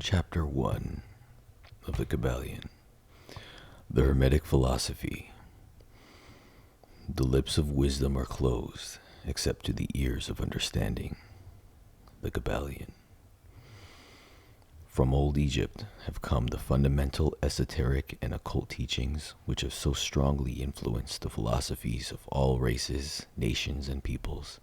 Chapter 1 of the Kybalion. The Hermetic Philosophy. The lips of wisdom are closed, except to the ears of understanding. The Kybalion. From old Egypt have come the fundamental esoteric and occult teachings which have so strongly influenced the philosophies of all races, nations, and peoples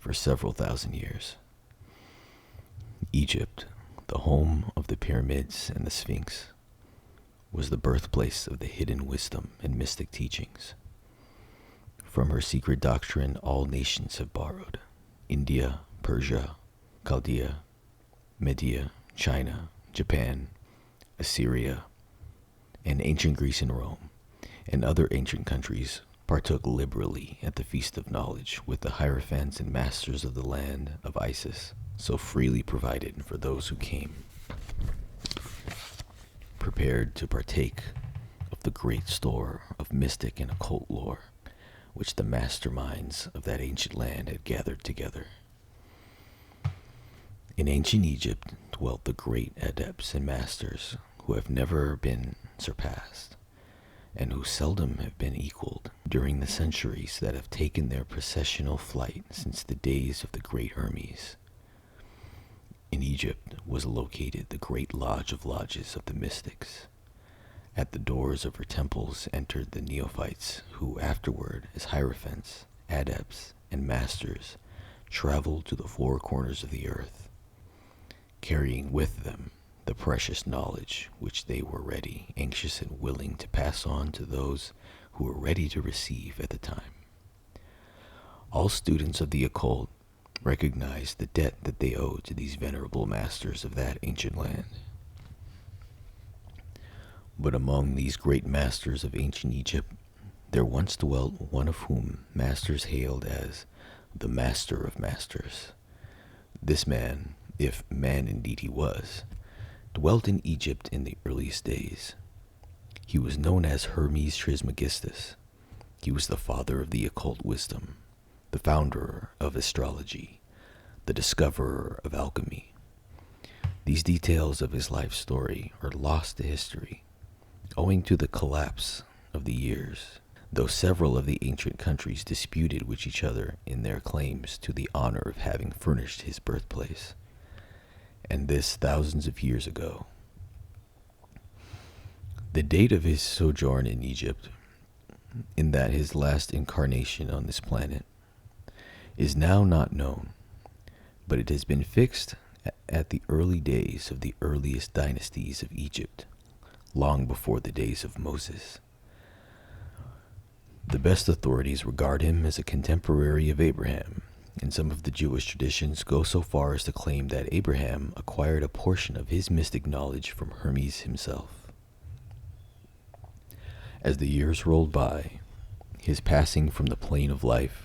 for several thousand years. Egypt, the home of the pyramids and the Sphinx, was the birthplace of the hidden wisdom and mystic teachings. From her secret doctrine, all nations have borrowed: India, Persia, Chaldea, Media, China, Japan, Assyria, and ancient Greece and Rome, and other ancient countries partook liberally at the feast of knowledge with the hierophants and masters of the land of Isis, so freely provided for those who came, prepared to partake of the great store of mystic and occult lore which the masterminds of that ancient land had gathered together. In ancient Egypt dwelt the great adepts and masters who have never been surpassed, and who seldom have been equaled during the centuries that have taken their processional flight since the days of the great Hermes. In Egypt was located the great lodge of lodges of the mystics. At the doors of her temples entered the neophytes who afterward, as hierophants, adepts, and masters, traveled to the four corners of the earth, carrying with them the precious knowledge which they were ready, anxious, and willing to pass on to those who were ready to receive at the time. All students of the occult recognized the debt that they owed to these venerable masters of that ancient land. But among these great masters of ancient Egypt, there once dwelt one of whom masters hailed as the Master of Masters. This man, if man indeed he was, dwelt in Egypt in the earliest days. He was known as Hermes Trismegistus. He was the father of the occult wisdom, the founder of astrology, the discoverer of alchemy. These details of his life story are lost to history, owing to the collapse of the years, though several of the ancient countries disputed with each other in their claims to the honor of having furnished his birthplace, and this thousands of years ago. The date of his sojourn in Egypt, in that his last incarnation on this planet, is now not known, but it has been fixed at the early days of the earliest dynasties of Egypt, long before the days of Moses. The best authorities regard him as a contemporary of Abraham, and some of the Jewish traditions go so far as to claim that Abraham acquired a portion of his mystic knowledge from Hermes himself. As the years rolled by, his passing from the plane of life,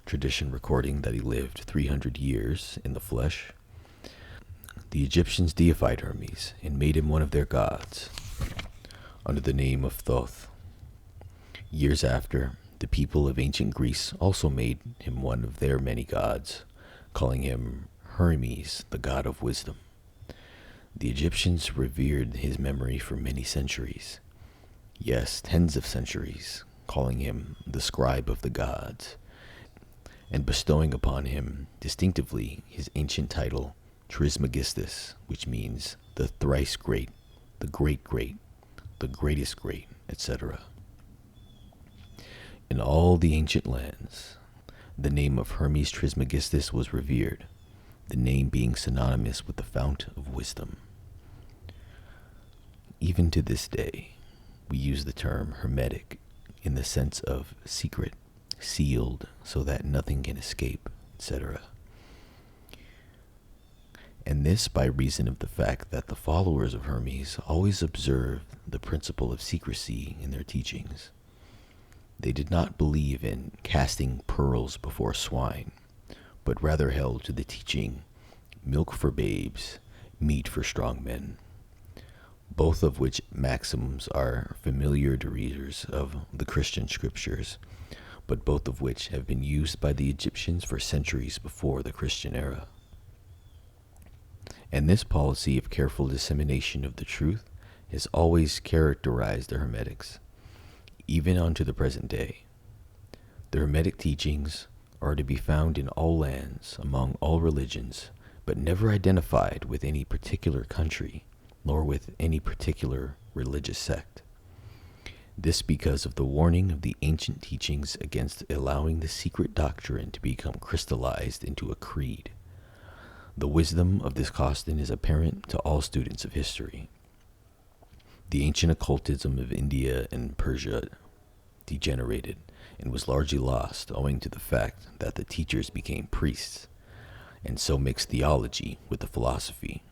tradition recording that he lived 300 years in the flesh, the Egyptians deified Hermes and made him one of their gods, under the name of Thoth. Years after, the people of ancient Greece also made him one of their many gods, calling him Hermes, the god of wisdom. The Egyptians revered his memory for many centuries, yes, tens of centuries, calling him the scribe of the gods, and bestowing upon him distinctively his ancient title, Trismegistus, which means the thrice great, the great, the greatest great, etc. In all the ancient lands, the name of Hermes Trismegistus was revered, the name being synonymous with the fount of wisdom. Even to this day, we use the term hermetic in the sense of secret, sealed so that nothing can escape, etc. And this by reason of the fact that the followers of Hermes always observed the principle of secrecy in their teachings. They did not believe in casting pearls before swine, but rather held to the teaching, milk for babes, meat for strong men, both of which maxims are familiar to readers of the Christian scriptures, but both of which have been used by the Egyptians for centuries before the Christian era. And this policy of careful dissemination of the truth has always characterized the Hermetics, even unto the present day. The Hermetic teachings are to be found in all lands, among all religions, but never identified with any particular country, nor with any particular religious sect. This because of the warning of the ancient teachings against allowing the secret doctrine to become crystallized into a creed. The wisdom of this caution is apparent to all students of history. The ancient occultism of India and Persia degenerated and was largely lost owing to the fact that the teachers became priests, and so mixed theology with the philosophy.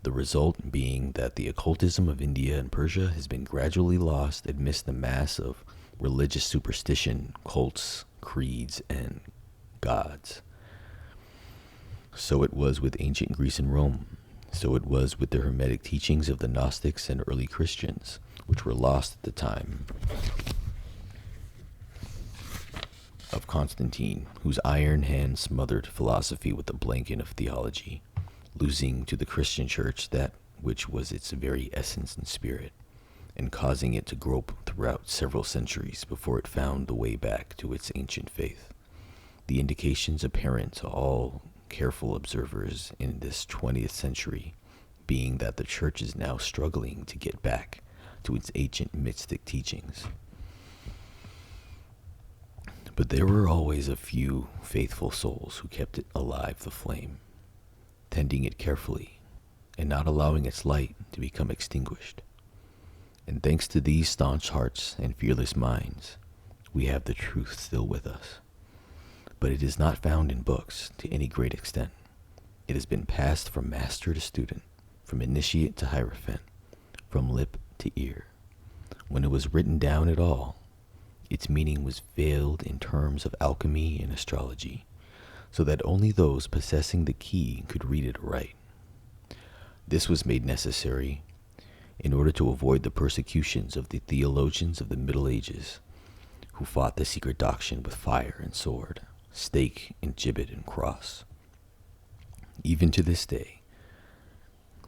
The result being that the occultism of India and Persia has been gradually lost amidst the mass of religious superstition, cults, creeds, and gods. So it was with ancient Greece and Rome. So it was with the Hermetic teachings of the Gnostics and early Christians, which were lost at the time of Constantine, whose iron hand smothered philosophy with a blanket of theology, losing to the Christian church that which was its very essence and spirit, and causing it to grope throughout several centuries before it found the way back to its ancient faith. The indications apparent to all careful observers in this 20th century being that the church is now struggling to get back to its ancient mystic teachings. But there were always a few faithful souls who kept it alive, the flame, tending it carefully, and not allowing its light to become extinguished. And thanks to these staunch hearts and fearless minds, we have the truth still with us. But it is not found in books to any great extent. It has been passed from master to student, from initiate to hierophant, from lip to ear. When it was written down at all, its meaning was veiled in terms of alchemy and astrology, so that only those possessing the key could read it aright. This was made necessary in order to avoid the persecutions of the theologians of the Middle Ages, who fought the secret doctrine with fire and sword, stake and gibbet and cross. Even to this day,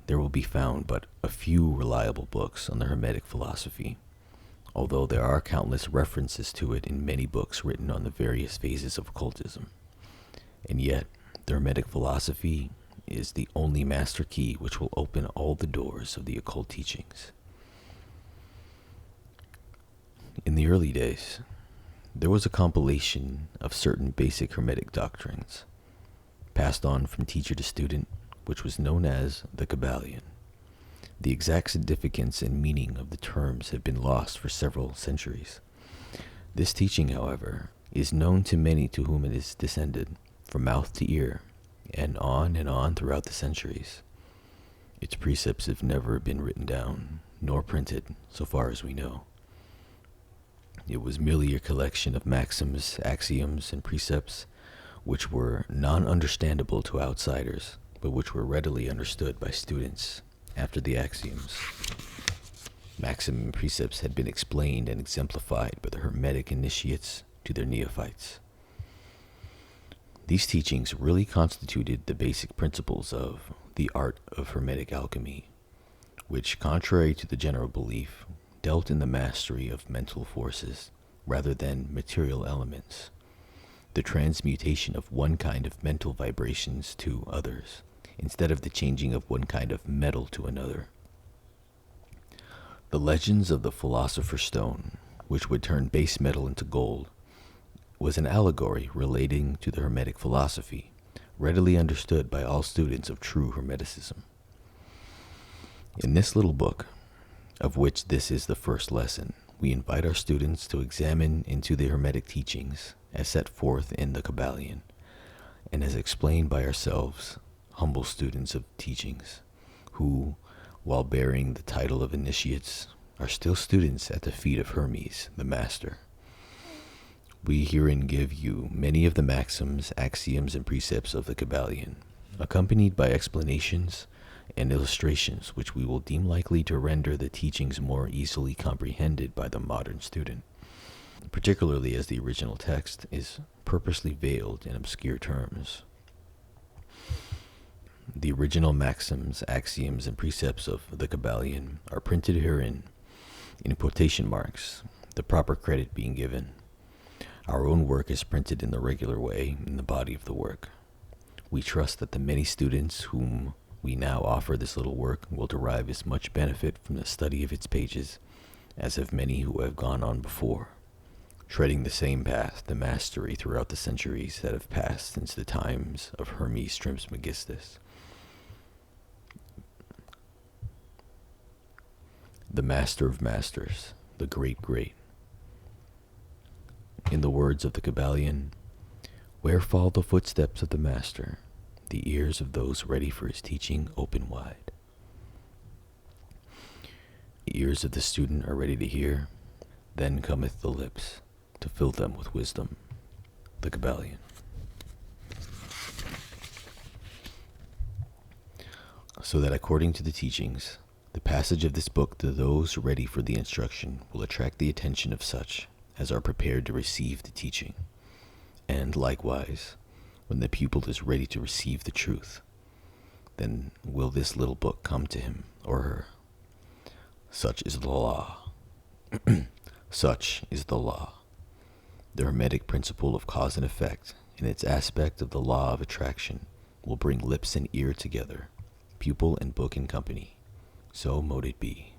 there will be found but a few reliable books on the Hermetic philosophy, although there are countless references to it in many books written on the various phases of occultism. And yet, the Hermetic philosophy is the only master key which will open all the doors of the occult teachings. In the early days, there was a compilation of certain basic Hermetic doctrines, passed on from teacher to student, which was known as the Kybalion. The exact significance and meaning of the terms have been lost for several centuries. This teaching, however, is known to many to whom it is descended, from mouth to ear, and on throughout the centuries. Its precepts have never been written down, nor printed, so far as we know. It was merely a collection of maxims, axioms, and precepts which were non-understandable to outsiders, but which were readily understood by students after the axioms, maxim, and precepts had been explained and exemplified by the Hermetic initiates to their neophytes. These teachings really constituted the basic principles of the art of Hermetic alchemy, which, contrary to the general belief, dealt in the mastery of mental forces rather than material elements, the transmutation of one kind of mental vibrations to others, instead of the changing of one kind of metal to another. The legends of the Philosopher's Stone, which would turn base metal into gold, was an allegory relating to the Hermetic philosophy, readily understood by all students of true Hermeticism. In this little book, of which this is the first lesson, we invite our students to examine into the Hermetic teachings as set forth in the Kybalion, and as explained by ourselves, humble students of teachings, who, while bearing the title of initiates, are still students at the feet of Hermes, the Master. We herein give you many of the maxims, axioms, and precepts of the Kybalion, accompanied by explanations and illustrations which we will deem likely to render the teachings more easily comprehended by the modern student, particularly as the original text is purposely veiled in obscure terms. The original maxims, axioms, and precepts of the Kybalion are printed herein in quotation marks, the proper credit being given. Our own work is printed in the regular way in the body of the work. We trust that the many students whom we now offer this little work will derive as much benefit from the study of its pages as have many who have gone on before, treading the same path to mastery throughout the centuries that have passed since the times of Hermes Trismegistus. The Master of Masters, the Great Great. In the words of the Kybalion, where fall the footsteps of the Master, the ears of those ready for his teaching open wide. The ears of the student are ready to hear, then cometh the lips to fill them with wisdom. The Kybalion. So that according to the teachings, the passage of this book to those ready for the instruction will attract the attention of such as are prepared to receive the teaching. And likewise, when the pupil is ready to receive the truth, then will this little book come to him or her. Such is the law. Such is the law. The Hermetic principle of cause and effect, in its aspect of the law of attraction, will bring lips and ear together, pupil and book in company. So mote it be.